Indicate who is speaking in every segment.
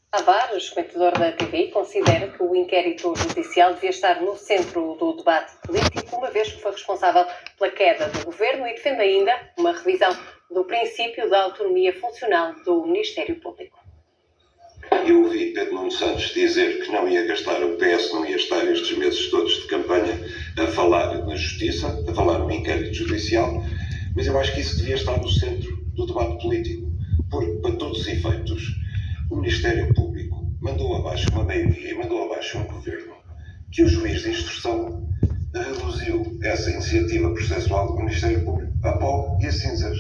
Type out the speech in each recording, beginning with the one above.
Speaker 1: Tavares, comentador da TV, considera que o inquérito judicial devia estar no centro do debate político, uma vez que foi responsável pela queda do governo, e defende ainda uma revisão do princípio da autonomia funcional do Ministério Público.
Speaker 2: Eu ouvi Pedro Nuno Santos dizer que não ia gastar, o PS não ia estar estes meses todos de campanha a falar na justiça, a falar no inquérito judicial, mas eu acho que isso devia estar no centro do debate político, porque, para todos os efeitos, o Ministério Público mandou abaixo uma maioria e mandou abaixo um governo que o juiz de instrução reduziu essa iniciativa processual do Ministério Público a pó e a cinzas.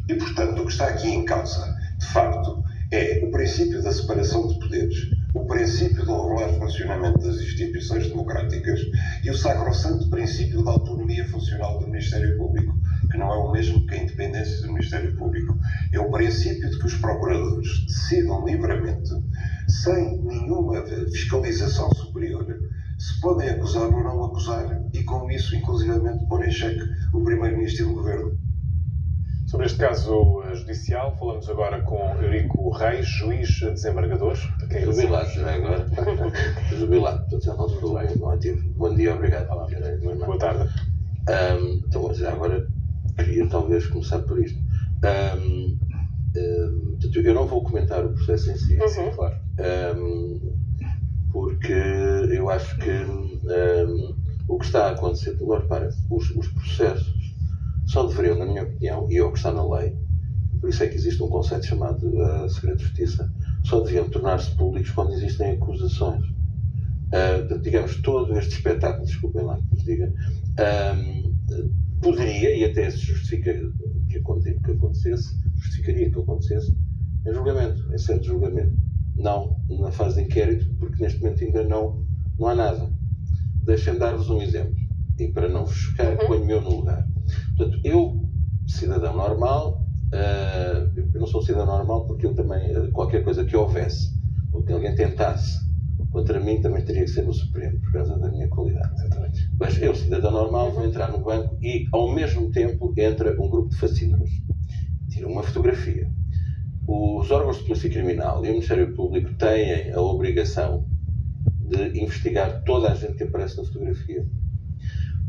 Speaker 2: E, portanto, o que está aqui em causa, de facto, é o princípio da separação de poderes, o princípio do regular funcionamento das instituições democráticas e o sacrossanto princípio da autonomia funcional do Ministério Público, que não é o mesmo que a independência do Ministério Público. É o princípio de que os procuradores decidam livremente, sem nenhuma fiscalização superior, se podem acusar ou não acusar, e com isso, inclusivamente, pôr em xeque o Primeiro-Ministro e o Governo.
Speaker 3: Sobre este caso judicial, falamos agora com Eurico Reis, juiz desembargador.
Speaker 4: Jubilado, já agora. Jubilado, portanto já não sou não ativo. Bom dia, obrigado.
Speaker 3: Olá, boa tarde.
Speaker 4: Então, já agora, queria talvez começar por isto. Eu não vou comentar o processo em si.
Speaker 3: Sim, claro.
Speaker 4: Porque eu acho que o que está a acontecer, repara, os processos só deveriam, na minha opinião, e é o que está na lei, por isso é que existe um conceito chamado segredo de justiça, só deviam tornar-se públicos quando existem acusações. Digamos, todo este espetáculo, desculpem lá que vos diga, poderia, e até se justifica que acontecesse, justificaria que acontecesse em julgamento, em sede de julgamento. Não na fase de inquérito, porque neste momento ainda não há nada. Deixem-me dar-vos um exemplo, e para não vos chocar, ponho-me eu no lugar. Portanto, eu, cidadão normal, eu não sou cidadão normal porque eu também, qualquer coisa que houvesse, ou que alguém tentasse contra mim, também teria que ser no Supremo, por causa da minha qualidade.
Speaker 3: Exatamente.
Speaker 4: Mas eu, cidadão normal, vou entrar no banco e, ao mesmo tempo, entra um grupo de fascínoros. Tiram uma fotografia. Os órgãos de polícia criminal e o Ministério Público têm a obrigação de investigar toda a gente que aparece na fotografia.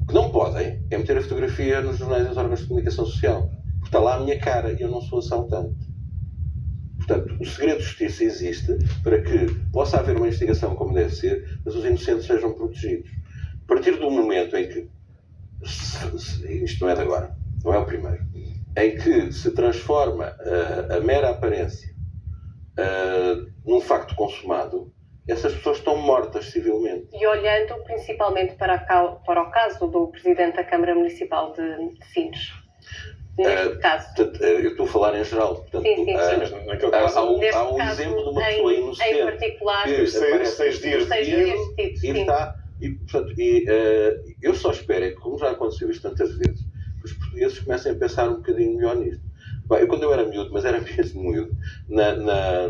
Speaker 4: O que não podem é meter a fotografia nos jornais e nos órgãos de comunicação social, porque está lá a minha cara e eu não sou assaltante. Portanto, o segredo de justiça existe para que possa haver uma investigação como deve ser, mas os inocentes sejam protegidos. A partir do momento em que, isto não é de agora, não é o primeiro, em que se transforma a mera aparência num facto consumado, essas pessoas estão mortas civilmente.
Speaker 1: E olhando principalmente para o caso do Presidente da Câmara Municipal de Sines, neste caso.
Speaker 4: Portanto, eu estou a falar em geral. Portanto,
Speaker 1: sim,
Speaker 3: mas naquele caso,
Speaker 4: há um exemplo de uma pessoa inocente.
Speaker 1: Em particular,
Speaker 4: que aparece
Speaker 3: 6 dias
Speaker 4: e está. Portanto, eu só espero é que, como já aconteceu isto tantas vezes, que os portugueses comecem a pensar um bocadinho melhor nisto. Quando eu era miúdo, mas era mesmo miúdo,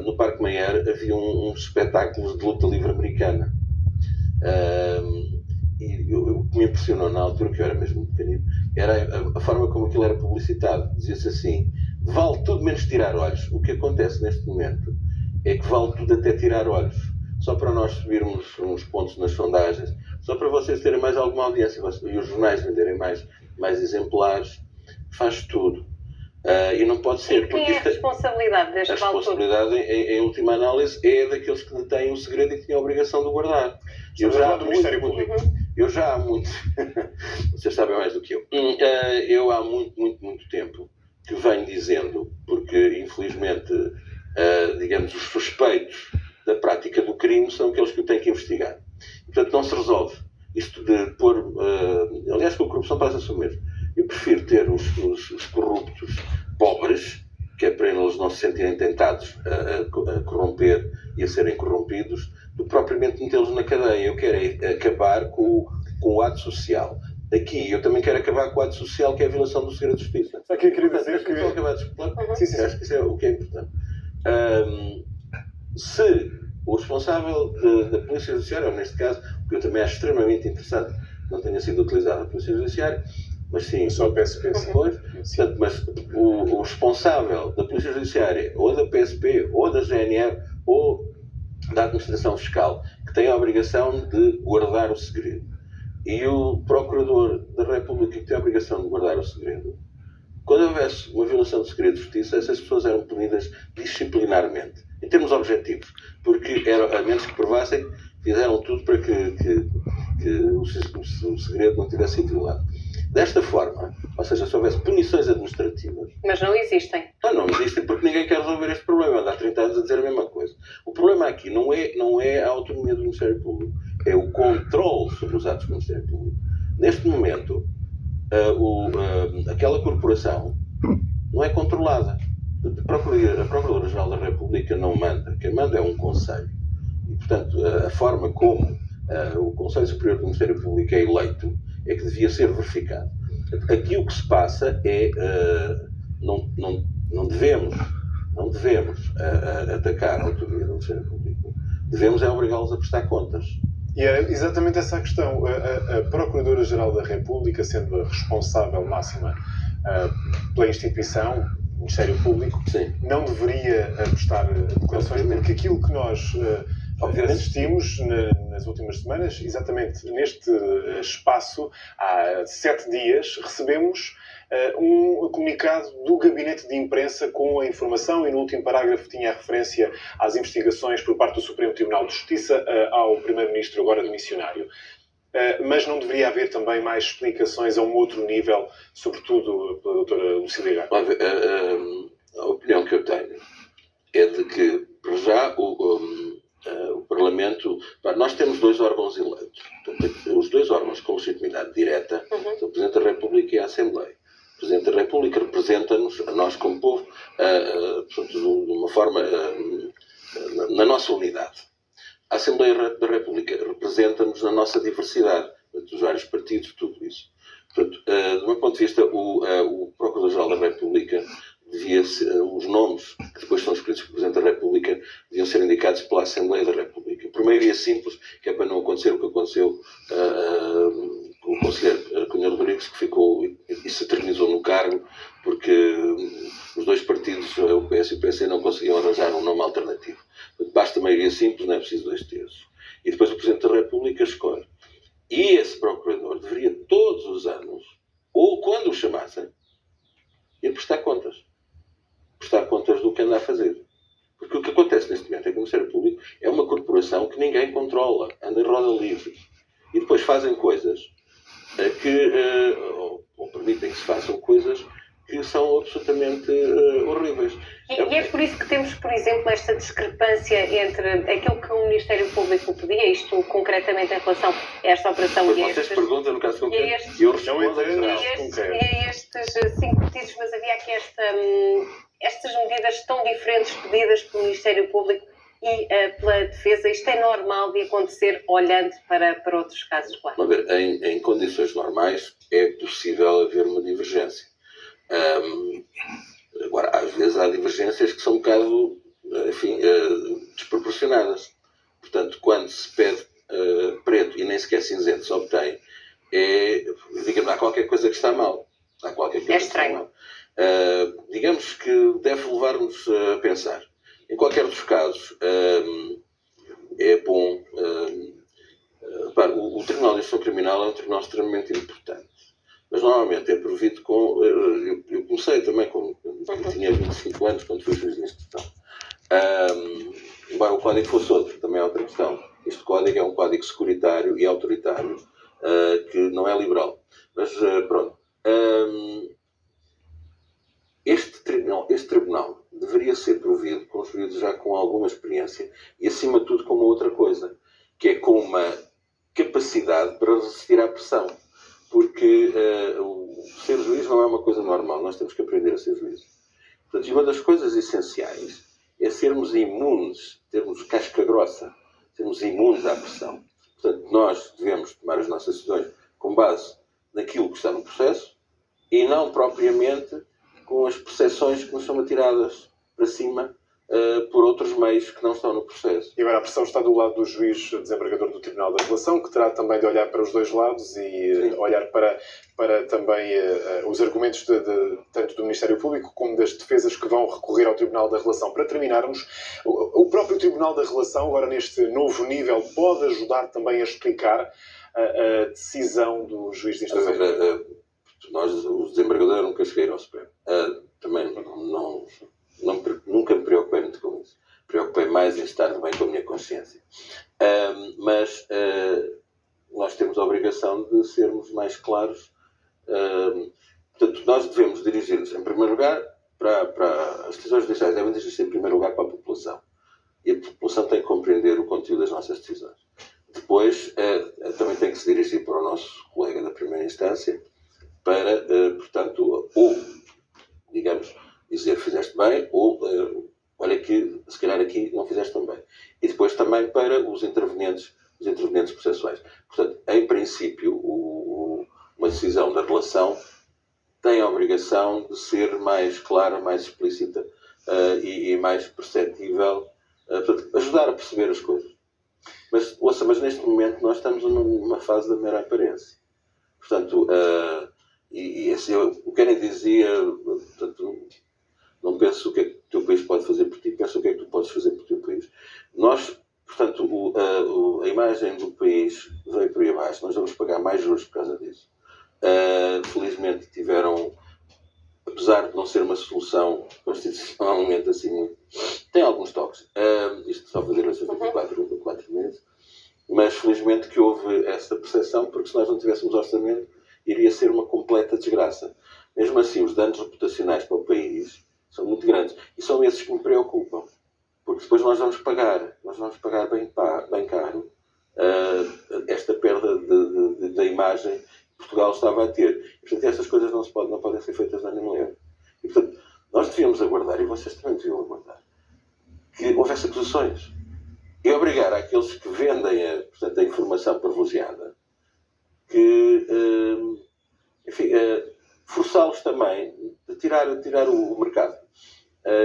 Speaker 4: no Parque Mayer havia uns espetáculos de luta livre americana. E o que me impressionou na altura, que eu era mesmo pequenino, era a forma como aquilo era publicitado. Dizia-se assim: vale tudo menos tirar olhos. O que acontece neste momento é que vale tudo até tirar olhos. Só para nós subirmos uns pontos nas sondagens, só para vocês terem mais alguma audiência e os jornais venderem mais exemplares, faz tudo. E não pode ser.
Speaker 1: E quem é a responsabilidade deste vale tudo?
Speaker 4: A responsabilidade, em última análise, é daqueles que detêm o segredo e que têm a obrigação de o guardar. Eu já há muito vocês sabem mais do que eu. Eu há muito tempo que venho dizendo, porque infelizmente, digamos, os suspeitos da prática do crime são aqueles que o têm que investigar. E, portanto, não se resolve. Isto de pôr... aliás, com a corrupção passa-se o mesmo. Eu prefiro ter os corruptos pobres, que é para eles não se sentirem tentados a corromper e a serem corrompidos, do que propriamente metê-los na cadeia. Eu quero acabar com o ato social. Aqui, eu também quero acabar com o ato social, que é a violação do segredo de justiça.
Speaker 3: Só que eu queria dizer que...
Speaker 4: Sim. Acho que isso é o que é importante. Se o responsável da Polícia Judiciária, ou neste caso, que eu também acho extremamente interessante, não tenha sido utilizado a Polícia Judiciária, mas sim...
Speaker 3: Só a PSP.
Speaker 4: Portanto, mas o responsável da Polícia Judiciária, ou da PSP, ou da GNR, ou da administração fiscal, que tem a obrigação de guardar o segredo, e o Procurador da República, que tem a obrigação de guardar o segredo, quando houvesse uma violação de segredo de justiça, essas pessoas eram punidas disciplinarmente, em termos objetivos, porque a menos que provassem, fizeram tudo para que o segredo não tivesse sido violado. Desta forma, ou seja, se houvesse punições administrativas...
Speaker 1: Mas não existem.
Speaker 4: Não existem porque ninguém quer resolver este problema. Anda há 30 anos a dizer a mesma coisa. O problema aqui não é a autonomia do Ministério Público, é o controle sobre os atos do Ministério Público. Neste momento, aquela corporação não é controlada. A Procuradora-Geral da República não manda. Quem manda é um Conselho. E, portanto, a forma como o Conselho Superior do Ministério Público é eleito é que devia ser verificado. Aqui o que se passa é não devemos atacar a autonomia do Ministério Público. Devemos obrigá-los a prestar contas.
Speaker 3: E é exatamente essa a questão. A Procuradora-Geral da República, sendo a responsável máxima pela instituição, o Ministério Público,
Speaker 4: Sim.
Speaker 3: não deveria prestar declarações, porque aquilo que nós assistimos nas últimas semanas, exatamente neste espaço, há 7 dias, recebemos um comunicado do Gabinete de Imprensa com a informação, e no último parágrafo tinha a referência às investigações por parte do Supremo Tribunal de Justiça ao Primeiro-Ministro agora demissionário. Mas não deveria haver também mais explicações a um outro nível, sobretudo pela doutora Lucília Gago?
Speaker 4: A opinião que eu tenho é de que, para já, o Parlamento... Nós temos 2 órgãos eleitos. Portanto, os 2 órgãos com legitimidade direta são o Presidente da República e a Assembleia. O Presidente da República representa-nos, a nós como povo, portanto, de uma forma, na nossa unidade. A Assembleia da República representa-nos na nossa diversidade, dos vários partidos, tudo isso. Portanto, do meu ponto de vista, o Procurador-Geral da República devia ser, os nomes que depois são escritos pelo Presidente da República deviam ser indicados pela Assembleia da República. Por maioria simples, que é para não acontecer o que aconteceu com o Conselheiro Cunha Rodrigues, que ficou e se eternizou no cargo, porque os 2 partidos, o PS e o PC, não conseguiam arranjar um nome alternativo. Basta maioria simples, não é preciso 2 terços. E depois o Presidente da República escolhe. E esse Procurador deveria todos os anos, ou quando o chamassem, ir prestar contas. Prestar contas do que anda a fazer. Porque o que acontece neste momento é que o Ministério Público é uma corporação que ninguém controla, anda em roda livre. E depois fazem coisas ou permitem que se façam coisas que são absolutamente horríveis.
Speaker 1: E é por isso que temos, por exemplo, esta discrepância entre aquilo que o Ministério Público pedia, isto concretamente em relação a esta operação
Speaker 4: Mas
Speaker 1: e
Speaker 4: vocês perguntam no caso concreto,
Speaker 3: eu
Speaker 4: eu respondo
Speaker 1: a estes 5 pedidos, mas havia aqui estas medidas tão diferentes pedidas pelo Ministério Público e pela Defesa. Isto é normal de acontecer olhando para outros casos, claro?
Speaker 4: A ver, em condições normais é possível haver uma divergência. Agora, às vezes há divergências que são um bocado, desproporcionadas. Portanto, quando se pede preto e nem sequer cinzento se obtém, digamos, há qualquer coisa que está mal. Há qualquer coisa
Speaker 1: é estranho.
Speaker 4: Digamos que deve levar-nos a pensar. Em qualquer dos casos, é bom... o Tribunal de Instrução Criminal é um tribunal extremamente importante. Mas normalmente é provido com... Eu comecei também, eu tinha 25 anos quando fui juiz de instrução. Embora o código fosse outro, também é outra questão. Este código é um código securitário e autoritário, que não é liberal. Mas pronto. Este tribunal deveria ser provido com juízes já com alguma experiência e, acima de tudo, com uma outra coisa, que é com uma capacidade para resistir à pressão. Porque ser juiz não é uma coisa normal, nós temos que aprender a ser juízes. Portanto, uma das coisas essenciais é sermos imunes, termos casca grossa, sermos imunes à pressão. Portanto, nós devemos tomar as nossas decisões com base naquilo que está no processo e não propriamente com as percepções que nos são atiradas para cima por outros meios que não estão no processo.
Speaker 3: E agora a pressão está do lado do juiz desembargador do Tribunal da Relação, que terá também de olhar para os dois lados e olhar para também os argumentos tanto do Ministério Público como das defesas que vão recorrer ao Tribunal da Relação. Para terminarmos, o próprio Tribunal da Relação, agora neste novo nível, pode ajudar também a explicar a decisão do juiz de instrução.
Speaker 4: Nós, os desembargadores, nunca cheguei ao Supremo. Também nunca me preocupei muito com isso. Preocupei mais em estar bem com a minha consciência. Mas nós temos a obrigação de sermos mais claros. Portanto, nós devemos dirigir-nos, em primeiro lugar, para as decisões judiciais devem dirigir-se, em primeiro lugar, para a população. E a população tem que compreender o conteúdo das nossas decisões. Depois, também tem que se dirigir para o nosso colega da primeira instância, para, portanto, ou, digamos, dizer que fizeste bem, ou olha que, se calhar aqui não fizeste tão bem. E depois também para os intervenientes processuais. Portanto, em princípio, uma decisão da relação tem a obrigação de ser mais clara, mais explícita e mais perceptível, portanto, ajudar a perceber as coisas. Mas neste momento nós estamos numa fase da mera aparência. Portanto, assim, o que Kennedy dizia, portanto, não penso o que é que o teu país pode fazer por ti, penso o que é que tu podes fazer por teu país. Nós, portanto, a imagem do país veio por aí abaixo, nós vamos pagar mais juros por causa disso. Felizmente tiveram, apesar de não ser uma solução constitucionalmente assim, tem alguns toques. Isto só fazer eleições de 4 meses. Mas felizmente que houve essa percepção, porque se nós não tivéssemos orçamento, iria ser uma completa desgraça. Mesmo assim, os danos reputacionais para o país são muito grandes. E são esses que me preocupam. Porque depois nós vamos pagar bem caro esta perda da imagem que Portugal estava a ter. E, portanto, estas coisas não podem ser feitas de ânimo leve. E, portanto, nós devíamos aguardar, e vocês também deviam aguardar, que houvesse acusações. E obrigar aqueles que vendem a informação privilegiada, que, enfim, forçá-los também a tirar o mercado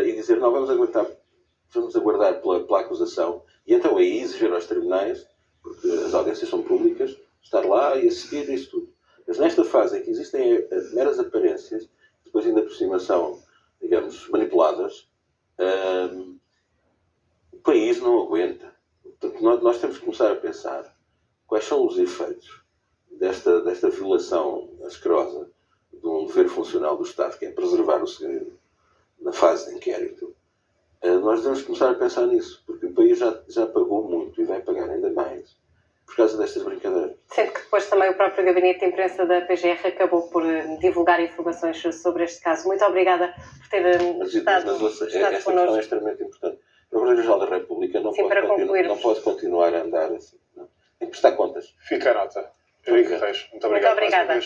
Speaker 4: e dizer, não, vamos aguardar pela acusação e então aí exigir aos tribunais, porque as audiências são públicas, estar lá e a seguir isso tudo. Mas nesta fase em que existem meras aparências, depois ainda por cima são, digamos, manipuladas, o país não aguenta. Portanto, nós temos que começar a pensar quais são os efeitos desta violação asquerosa de um dever funcional do Estado, que é preservar o segredo na fase de inquérito. Nós devemos começar a pensar nisso, porque o país já pagou muito e vai pagar ainda mais por causa destas brincadeiras.
Speaker 1: Sendo que depois também o próprio Gabinete de Imprensa da PGR acabou por divulgar informações sobre este caso. Muito obrigada por ter estado
Speaker 4: esta questão é extremamente importante. O Procurador-Geral da República não pode continuar a andar assim. Não. Tem que prestar contas.
Speaker 3: Fica a nota. Henrique Reis, muito obrigado.
Speaker 1: Muito obrigada.